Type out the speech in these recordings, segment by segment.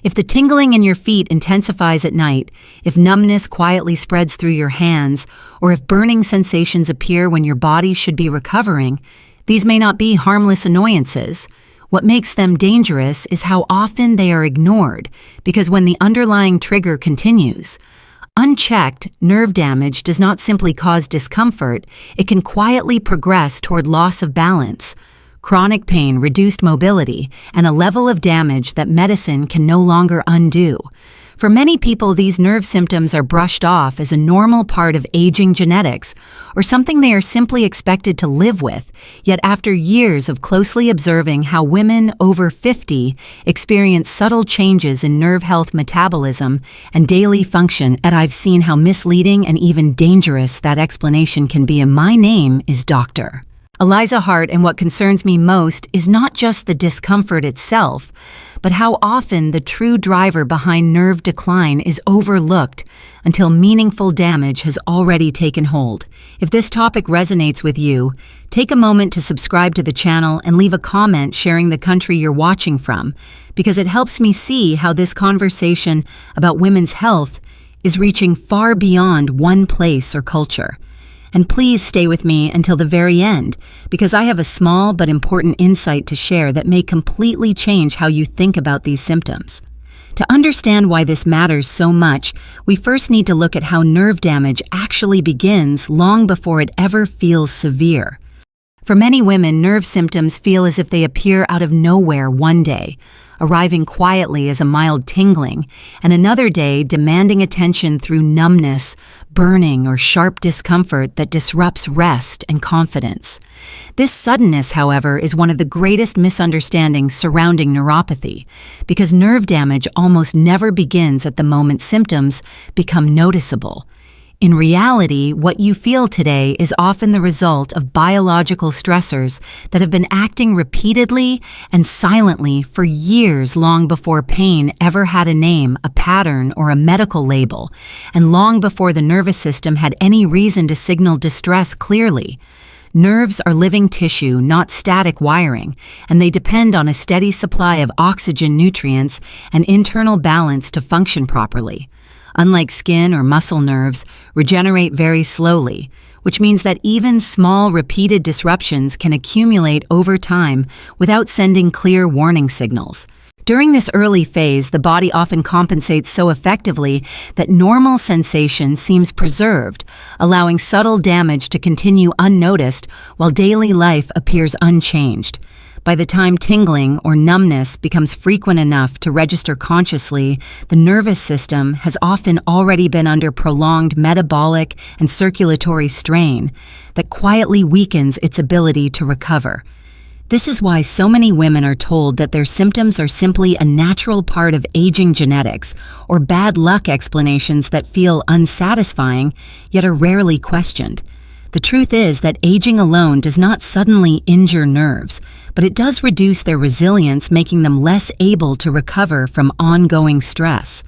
If the tingling in your feet intensifies at night, if numbness quietly spreads through your hands, or if burning sensations appear when your body should be recovering, these may not be harmless annoyances. What makes them dangerous is how often they are ignored, because when the underlying trigger continues, unchecked, nerve damage does not simply cause discomfort, it can quietly progress toward loss of balance, chronic pain, reduced mobility, and a level of damage that medicine can no longer undo. For many people, these nerve symptoms are brushed off as a normal part of aging genetics, or something they are simply expected to live with. Yet after years of closely observing how women over 50 experience subtle changes in nerve health, metabolism, and daily function, I've seen how misleading and even dangerous that explanation can be. And my name is Dr. Eliza Hart, and what concerns me most is not just the discomfort itself, but how often the true driver behind nerve decline is overlooked until meaningful damage has already taken hold. If this topic resonates with you, take a moment to subscribe to the channel and leave a comment sharing the country you're watching from, because it helps me see how this conversation about women's health is reaching far beyond one place or culture. And please stay with me until the very end, because I have a small but important insight to share that may completely change how you think about these symptoms. To understand why this matters so much, we first need to look at how nerve damage actually begins long before it ever feels severe. For many women, nerve symptoms feel as if they appear out of nowhere one day, arriving quietly as a mild tingling, and another day demanding attention through numbness, burning, or sharp discomfort that disrupts rest and confidence. This suddenness, however, is one of the greatest misunderstandings surrounding neuropathy, because nerve damage almost never begins at the moment symptoms become noticeable. In reality, what you feel today is often the result of biological stressors that have been acting repeatedly and silently for years, long before pain ever had a name, a pattern, or a medical label, and long before the nervous system had any reason to signal distress clearly. Nerves are living tissue, not static wiring, and they depend on a steady supply of oxygen, nutrients, and internal balance to function properly. Unlike skin or muscle nerves, regenerate very slowly, which means that even small repeated disruptions can accumulate over time without sending clear warning signals. During this early phase, the body often compensates so effectively that normal sensation seems preserved, allowing subtle damage to continue unnoticed while daily life appears unchanged. By the time tingling or numbness becomes frequent enough to register consciously, the nervous system has often already been under prolonged metabolic and circulatory strain that quietly weakens its ability to recover. This is why so many women are told that their symptoms are simply a natural part of aging genetics, or bad luck explanations that feel unsatisfying yet are rarely questioned. The truth is that aging alone does not suddenly injure nerves, but it does reduce their resilience, making them less able to recover from ongoing stress.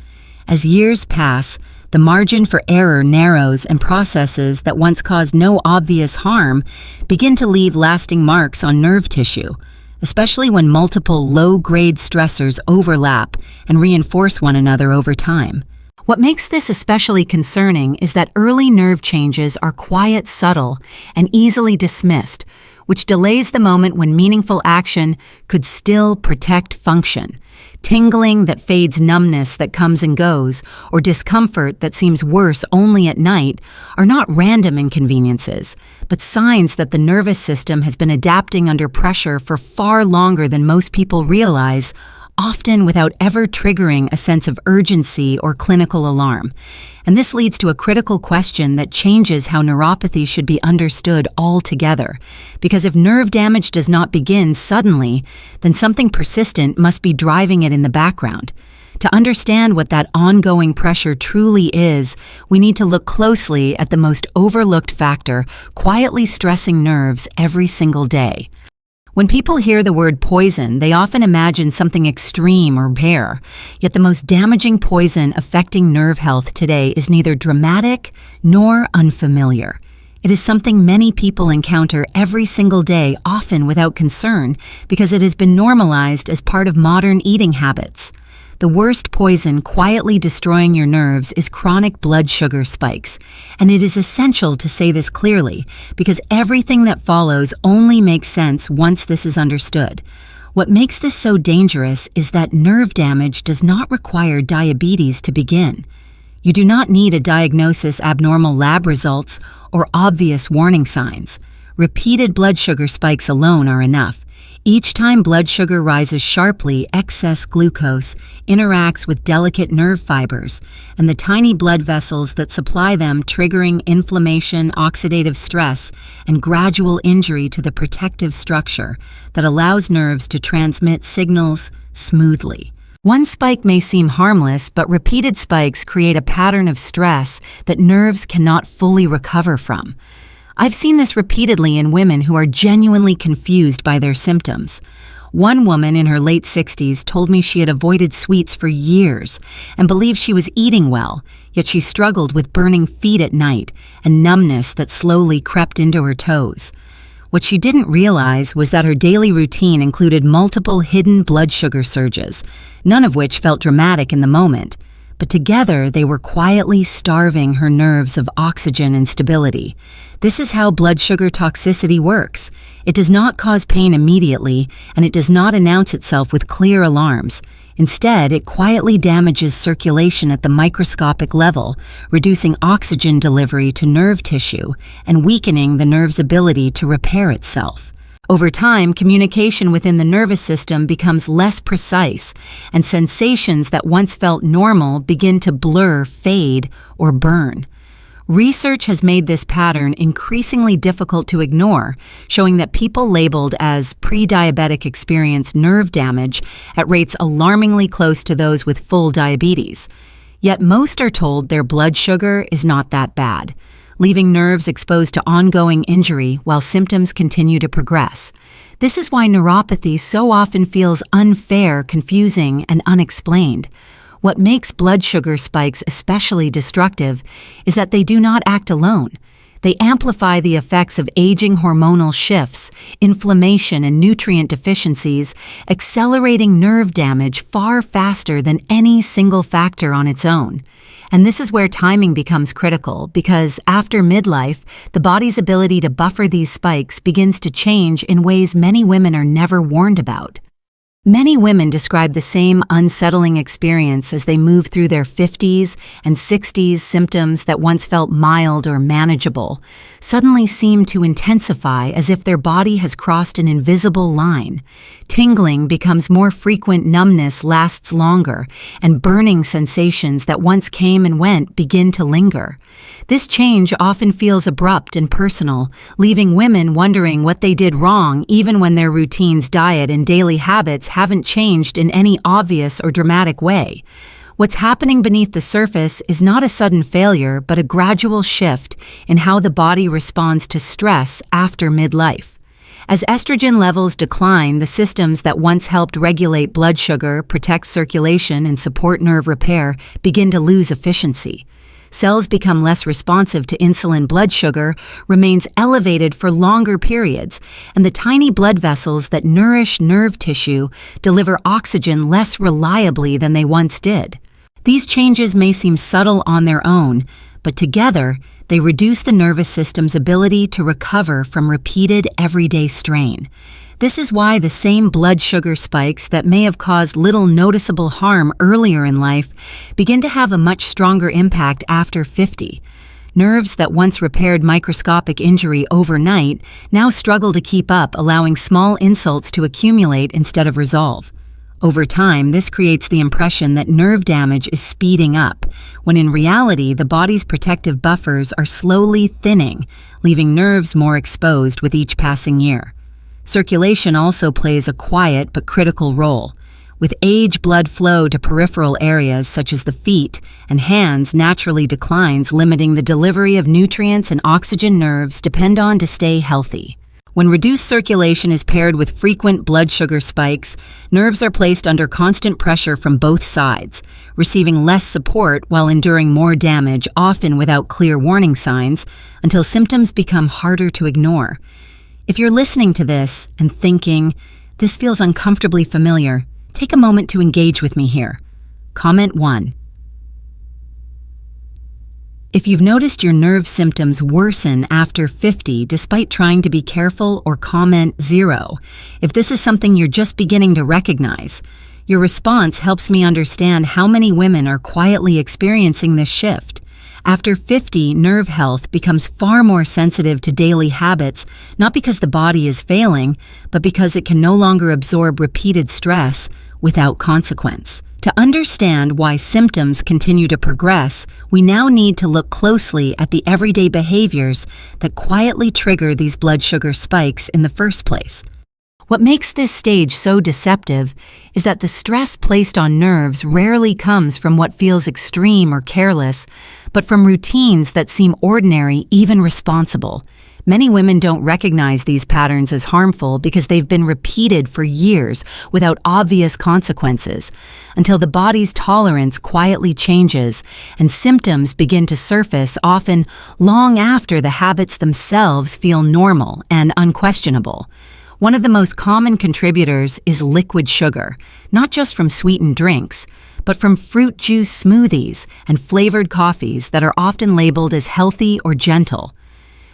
As years pass, the margin for error narrows, and processes that once caused no obvious harm begin to leave lasting marks on nerve tissue, especially when multiple low-grade stressors overlap and reinforce one another over time. What makes this especially concerning is that early nerve changes are quiet, subtle, and easily dismissed, which delays the moment when meaningful action could still protect function. Tingling that fades, numbness that comes and goes, or discomfort that seems worse only at night are not random inconveniences, but signs that the nervous system has been adapting under pressure for far longer than most people realize, often without ever triggering a sense of urgency or clinical alarm. And this leads to a critical question that changes how neuropathy should be understood altogether. Because if nerve damage does not begin suddenly, then something persistent must be driving it in the background. To understand what that ongoing pressure truly is, we need to look closely at the most overlooked factor quietly stressing nerves every single day. When people hear the word poison, they often imagine something extreme or rare, yet the most damaging poison affecting nerve health today is neither dramatic nor unfamiliar. It is something many people encounter every single day, often without concern, because it has been normalized as part of modern eating habits. The worst poison quietly destroying your nerves is chronic blood sugar spikes, and it is essential to say this clearly because everything that follows only makes sense once this is understood. What makes this so dangerous is that nerve damage does not require diabetes to begin. You do not need a diagnosis, abnormal lab results, or obvious warning signs. Repeated blood sugar spikes alone are enough. Each time blood sugar rises sharply, excess glucose interacts with delicate nerve fibers and the tiny blood vessels that supply them, triggering inflammation, oxidative stress, and gradual injury to the protective structure that allows nerves to transmit signals smoothly. One spike may seem harmless, but repeated spikes create a pattern of stress that nerves cannot fully recover from. I've seen this repeatedly in women who are genuinely confused by their symptoms. One woman in her late 60s told me she had avoided sweets for years and believed she was eating well, yet she struggled with burning feet at night and numbness that slowly crept into her toes. What she didn't realize was that her daily routine included multiple hidden blood sugar surges, none of which felt dramatic in the moment, but together they were quietly starving her nerves of oxygen and stability. This is how blood sugar toxicity works. It does not cause pain immediately, and it does not announce itself with clear alarms. Instead, it quietly damages circulation at the microscopic level, reducing oxygen delivery to nerve tissue and weakening the nerve's ability to repair itself. Over time, communication within the nervous system becomes less precise, and sensations that once felt normal begin to blur, fade, or burn. Research has made this pattern increasingly difficult to ignore, showing that people labeled as pre-diabetic experience nerve damage at rates alarmingly close to those with full diabetes. Yet most are told their blood sugar is not that bad, leaving nerves exposed to ongoing injury while symptoms continue to progress. This is why neuropathy so often feels unfair, confusing, and unexplained. What makes blood sugar spikes especially destructive is that they do not act alone. They amplify the effects of aging hormonal shifts, inflammation, and nutrient deficiencies, accelerating nerve damage far faster than any single factor on its own. And this is where timing becomes critical, because after midlife, the body's ability to buffer these spikes begins to change in ways many women are never warned about. Many women describe the same unsettling experience as they move through their 50s and 60s. Symptoms that once felt mild or manageable suddenly seem to intensify as if their body has crossed an invisible line. Tingling becomes more frequent, numbness lasts longer, and burning sensations that once came and went begin to linger. This change often feels abrupt and personal, leaving women wondering what they did wrong even when their routines, diet, and daily habits haven't changed in any obvious or dramatic way. What's happening beneath the surface is not a sudden failure, but a gradual shift in how the body responds to stress after midlife. As estrogen levels decline, the systems that once helped regulate blood sugar, protect circulation, and support nerve repair begin to lose efficiency. Cells become less responsive to insulin. Blood sugar remains elevated for longer periods, and the tiny blood vessels that nourish nerve tissue deliver oxygen less reliably than they once did. These changes may seem subtle on their own, but together they reduce the nervous system's ability to recover from repeated everyday strain. This is why the same blood sugar spikes that may have caused little noticeable harm earlier in life begin to have a much stronger impact after 50. Nerves that once repaired microscopic injury overnight now struggle to keep up, allowing small insults to accumulate instead of resolve. Over time, this creates the impression that nerve damage is speeding up, when in reality, the body's protective buffers are slowly thinning, leaving nerves more exposed with each passing year. Circulation also plays a quiet but critical role. With age, blood flow to peripheral areas such as the feet and hands naturally declines, limiting the delivery of nutrients and oxygen nerves depend on to stay healthy. When reduced circulation is paired with frequent blood sugar spikes, nerves are placed under constant pressure from both sides, receiving less support while enduring more damage, often without clear warning signs, until symptoms become harder to ignore. If you're listening to this and thinking, "This feels uncomfortably familiar," take a moment to engage with me here. Comment 1. If you've noticed your nerve symptoms worsen after 50 despite trying to be careful, or comment 0 if this is something you're just beginning to recognize. Your response helps me understand how many women are quietly experiencing this shift. After 50, nerve health becomes far more sensitive to daily habits, not because the body is failing, but because it can no longer absorb repeated stress without consequence. To understand why symptoms continue to progress, we now need to look closely at the everyday behaviors that quietly trigger these blood sugar spikes in the first place. What makes this stage so deceptive is that the stress placed on nerves rarely comes from what feels extreme or careless, but from routines that seem ordinary, even responsible. Many women don't recognize these patterns as harmful because they've been repeated for years without obvious consequences, until the body's tolerance quietly changes and symptoms begin to surface, often long after the habits themselves feel normal and unquestionable. One of the most common contributors is liquid sugar, not just from sweetened drinks, but from fruit juice smoothies and flavored coffees that are often labeled as healthy or gentle.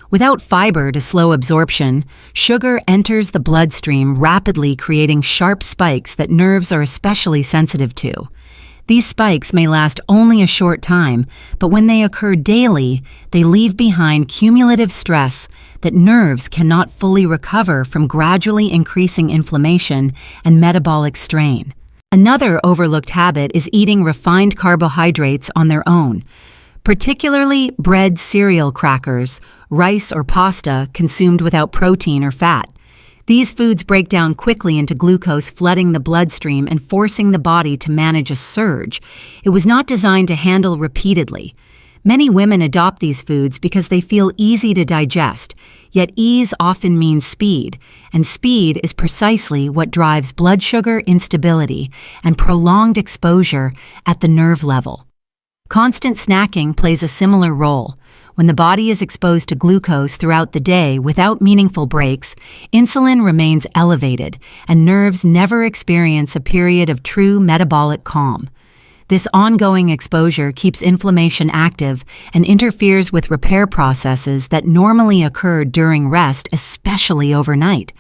Without fiber to slow absorption, sugar enters the bloodstream rapidly, creating sharp spikes that nerves are especially sensitive to. These spikes may last only a short time, but when they occur daily, they leave behind cumulative stress that nerves cannot fully recover from, gradually increasing inflammation and metabolic strain. Another overlooked habit is eating refined carbohydrates on their own, particularly bread, cereal, crackers, rice, or pasta consumed without protein or fat. These foods break down quickly into glucose, flooding the bloodstream and forcing the body to manage a surge it was not designed to handle repeatedly. Many women adopt these foods because they feel easy to digest, yet ease often means speed, and speed is precisely what drives blood sugar instability and prolonged exposure at the nerve level. Constant snacking plays a similar role. When the body is exposed to glucose throughout the day without meaningful breaks, insulin remains elevated, and nerves never experience a period of true metabolic calm. This ongoing exposure keeps inflammation active and interferes with repair processes that normally occur during rest, especially overnight.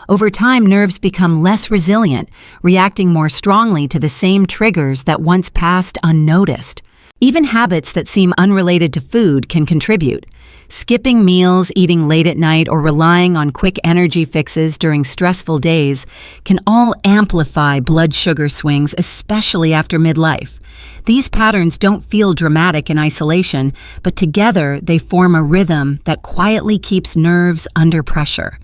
Over time, nerves become less resilient, reacting more strongly to the same triggers that once passed unnoticed. Even habits that seem unrelated to food can contribute. Skipping meals, eating late at night, or relying on quick energy fixes during stressful days can all amplify blood sugar swings, especially after midlife. These patterns don't feel dramatic in isolation, but together they form a rhythm that quietly keeps nerves under pressure.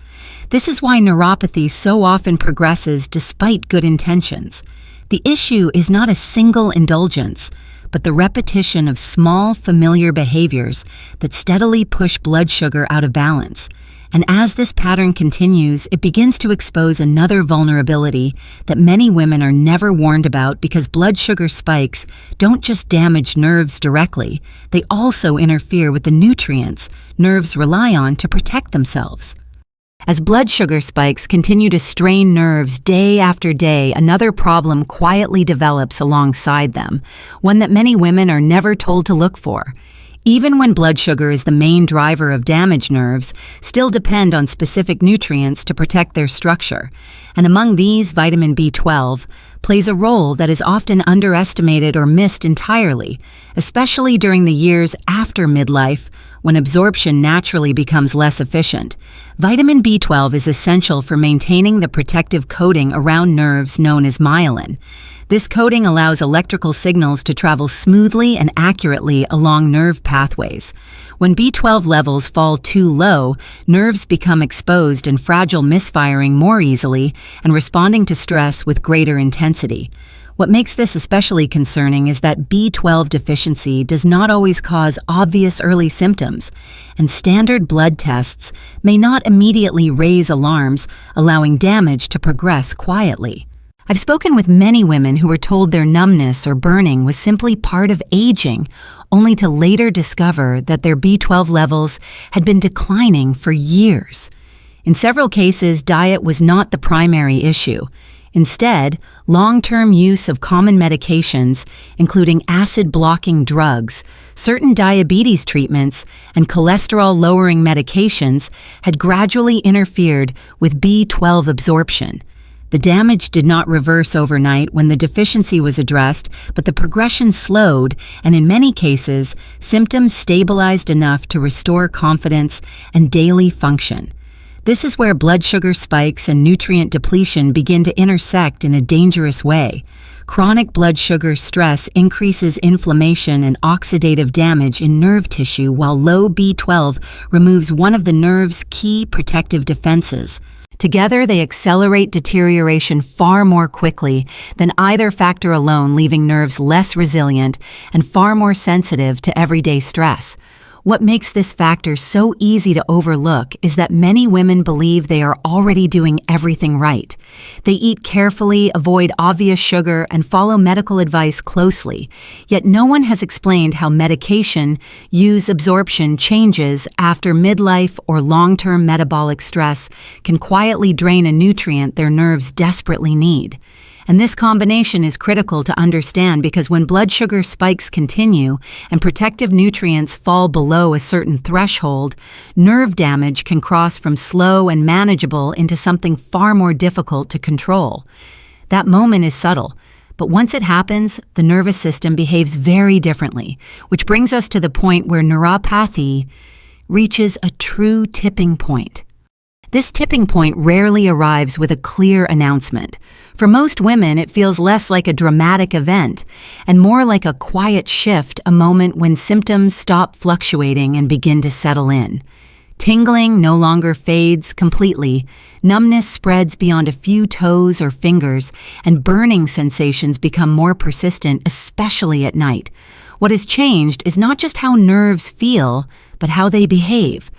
This is why neuropathy so often progresses despite good intentions. The issue is not a single indulgence, but the repetition of small, familiar behaviors that steadily push blood sugar out of balance. And as this pattern continues, it begins to expose another vulnerability that many women are never warned about, because blood sugar spikes don't just damage nerves directly, they also interfere with the nutrients nerves rely on to protect themselves. As blood sugar spikes continue to strain nerves day after day, another problem quietly develops alongside them, one that many women are never told to look for. Even when blood sugar is the main driver of damaged nerves, still depend on specific nutrients to protect their structure. And among these, vitamin B12 plays a role that is often underestimated or missed entirely, especially during the years after midlife, when absorption naturally becomes less efficient. Vitamin B12 is essential for maintaining the protective coating around nerves known as myelin. This coating allows electrical signals to travel smoothly and accurately along nerve pathways. When B12 levels fall too low, nerves become exposed and fragile, misfiring more easily and responding to stress with greater intensity. What makes this especially concerning is that B12 deficiency does not always cause obvious early symptoms, and standard blood tests may not immediately raise alarms, allowing damage to progress quietly. I've spoken with many women who were told their numbness or burning was simply part of aging, only to later discover that their B12 levels had been declining for years. In several cases, diet was not the primary issue. Instead, long-term use of common medications, including acid-blocking drugs, certain diabetes treatments, and cholesterol-lowering medications, had gradually interfered with B12 absorption. The damage did not reverse overnight when the deficiency was addressed, but the progression slowed, and in many cases, symptoms stabilized enough to restore confidence and daily function. This is where blood sugar spikes and nutrient depletion begin to intersect in a dangerous way. Chronic blood sugar stress increases inflammation and oxidative damage in nerve tissue, while low B12 removes one of the nerve's key protective defenses. Together, they accelerate deterioration far more quickly than either factor alone, leaving nerves less resilient and far more sensitive to everyday stress. What makes this factor so easy to overlook is that many women believe they are already doing everything right. They eat carefully, avoid obvious sugar, and follow medical advice closely. Yet no one has explained how medication use absorption changes after midlife or long-term metabolic stress can quietly drain a nutrient their nerves desperately need. And this combination is critical to understand because when blood sugar spikes continue and protective nutrients fall below a certain threshold, nerve damage can cross from slow and manageable into something far more difficult to control. That moment is subtle, but once it happens, the nervous system behaves very differently, which brings us to the point where neuropathy reaches a true tipping point. This tipping point rarely arrives with a clear announcement. For most women, it feels less like a dramatic event and more like a quiet shift, a moment when symptoms stop fluctuating and begin to settle in. Tingling no longer fades completely, numbness spreads beyond a few toes or fingers, and burning sensations become more persistent, especially at night. What has changed is not just how nerves feel, but how they behave.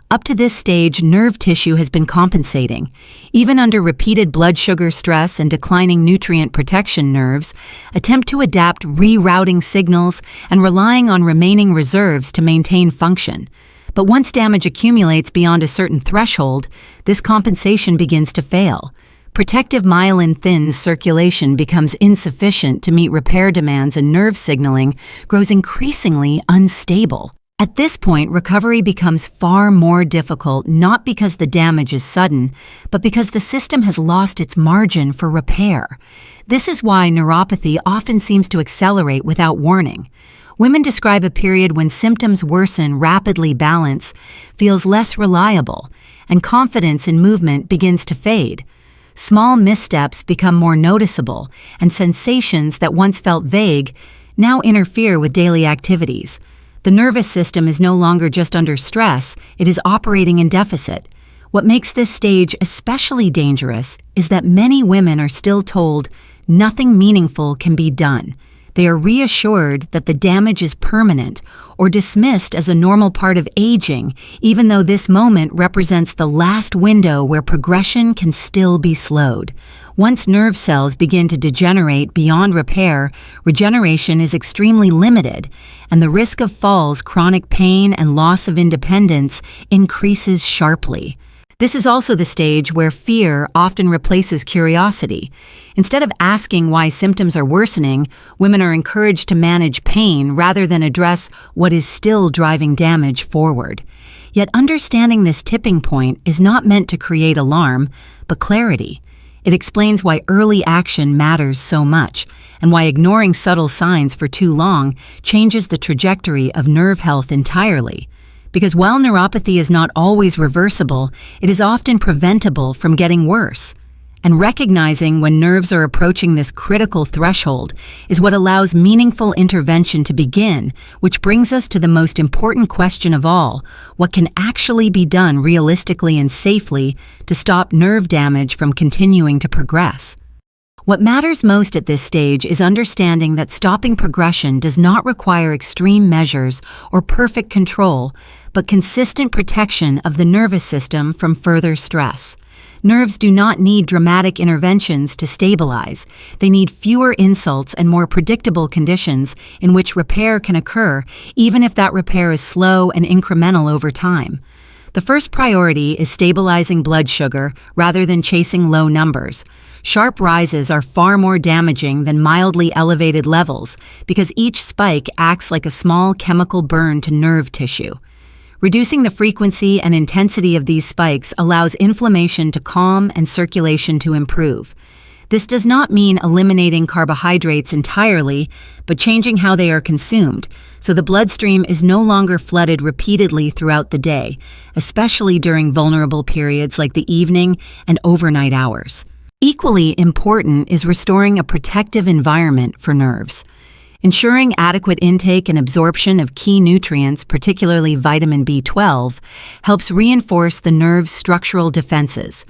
Up to this stage, nerve tissue has been compensating. Even under repeated blood sugar stress and declining nutrient protection, nerves attempt to adapt, rerouting signals and relying on remaining reserves to maintain function. But once damage accumulates beyond a certain threshold, this compensation begins to fail. Protective myelin thins, circulation becomes insufficient to meet repair demands, and nerve signaling grows increasingly unstable. At this point, recovery becomes far more difficult, not because the damage is sudden, but because the system has lost its margin for repair. This is why neuropathy often seems to accelerate without warning. Women describe a period when symptoms worsen rapidly, balance feels less reliable, and confidence in movement begins to fade. Small missteps become more noticeable, and sensations that once felt vague now interfere with daily activities. The nervous system is no longer just under stress, it is operating in deficit. What makes this stage especially dangerous is that many women are still told nothing meaningful can be done. They are reassured that the damage is permanent or dismissed as a normal part of aging, even though this moment represents the last window where progression can still be slowed. Once nerve cells begin to degenerate beyond repair, regeneration is extremely limited, and the risk of falls, chronic pain, and loss of independence increases sharply. This is also the stage where fear often replaces curiosity. Instead of asking why symptoms are worsening, women are encouraged to manage pain rather than address what is still driving damage forward. Yet understanding this tipping point is not meant to create alarm, but clarity. It explains why early action matters so much, and why ignoring subtle signs for too long changes the trajectory of nerve health entirely. Because while neuropathy is not always reversible, it is often preventable from getting worse. And recognizing when nerves are approaching this critical threshold is what allows meaningful intervention to begin, which brings us to the most important question of all: what can actually be done realistically and safely to stop nerve damage from continuing to progress? What matters most at this stage is understanding that stopping progression does not require extreme measures or perfect control, but consistent protection of the nervous system from further stress. Nerves do not need dramatic interventions to stabilize. They need fewer insults and more predictable conditions in which repair can occur, even if that repair is slow and incremental over time. The first priority is stabilizing blood sugar rather than chasing low numbers. Sharp rises are far more damaging than mildly elevated levels because each spike acts like a small chemical burn to nerve tissue. Reducing the frequency and intensity of these spikes allows inflammation to calm and circulation to improve. This does not mean eliminating carbohydrates entirely, but changing how they are consumed, so the bloodstream is no longer flooded repeatedly throughout the day, especially during vulnerable periods like the evening and overnight hours. Equally important is restoring a protective environment for nerves. Ensuring adequate intake and absorption of key nutrients, particularly vitamin B12, helps reinforce the nerve's structural defenses.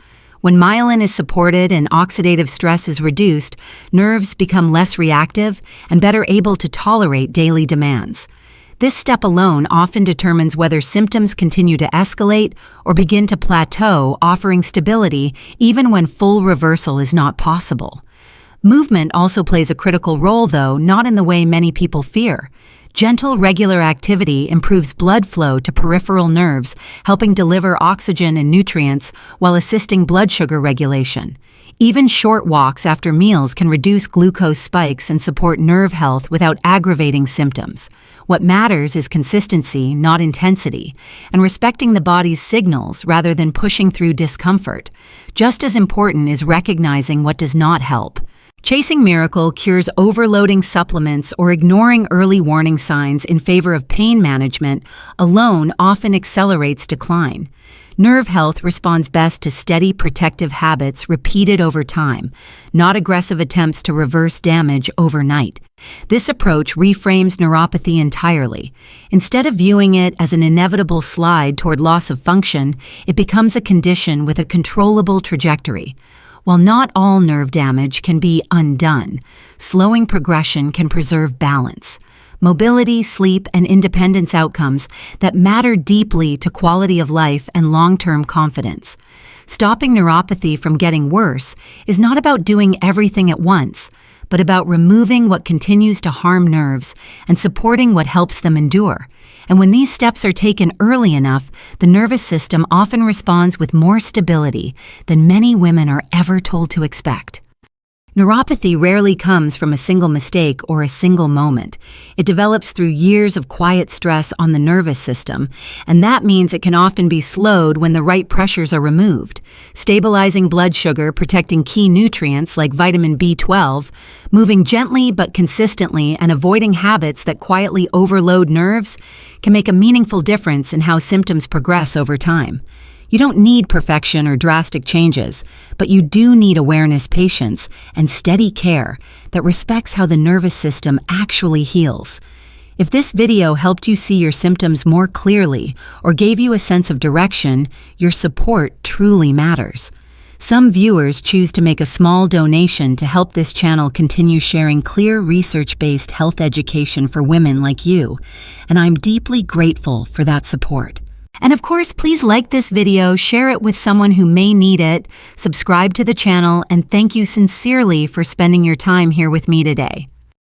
When myelin is supported and oxidative stress is reduced, nerves become less reactive and better able to tolerate daily demands. This step alone often determines whether symptoms continue to escalate or begin to plateau, offering stability even when full reversal is not possible. Movement also plays a critical role, though not in the way many people fear. Gentle, regular activity improves blood flow to peripheral nerves, helping deliver oxygen and nutrients while assisting blood sugar regulation. Even short walks after meals can reduce glucose spikes and support nerve health without aggravating symptoms. What matters is consistency, not intensity, and respecting the body's signals rather than pushing through discomfort. Just as important is recognizing what does not help. Chasing miracle cures overloading supplements or ignoring early warning signs in favor of pain management alone often accelerates decline. Nerve health responds best to steady protective habits repeated over time, not aggressive attempts to reverse damage overnight. This approach reframes neuropathy entirely. Instead of viewing it as an inevitable slide toward loss of function, it becomes a condition with a controllable trajectory. While not all nerve damage can be undone, slowing progression can preserve balance, mobility, sleep, and independence outcomes that matter deeply to quality of life and long-term confidence. Stopping neuropathy from getting worse is not about doing everything at once, but about removing what continues to harm nerves and supporting what helps them endure. And when these steps are taken early enough, the nervous system often responds with more stability than many women are ever told to expect. Neuropathy rarely comes from a single mistake or a single moment. It develops through years of quiet stress on the nervous system, and that means it can often be slowed when the right pressures are removed. Stabilizing blood sugar, protecting key nutrients like vitamin B12, moving gently but consistently, and avoiding habits that quietly overload nerves can make a meaningful difference in how symptoms progress over time. You don't need perfection or drastic changes, but you do need awareness, patience, and steady care that respects how the nervous system actually heals. If this video helped you see your symptoms more clearly or gave you a sense of direction, your support truly matters. Some viewers choose to make a small donation to help this channel continue sharing clear, research-based health education for women like you, and I'm deeply grateful for that support. And of course, please like this video, share it with someone who may need it, subscribe to the channel, and thank you sincerely for spending your time here with me today.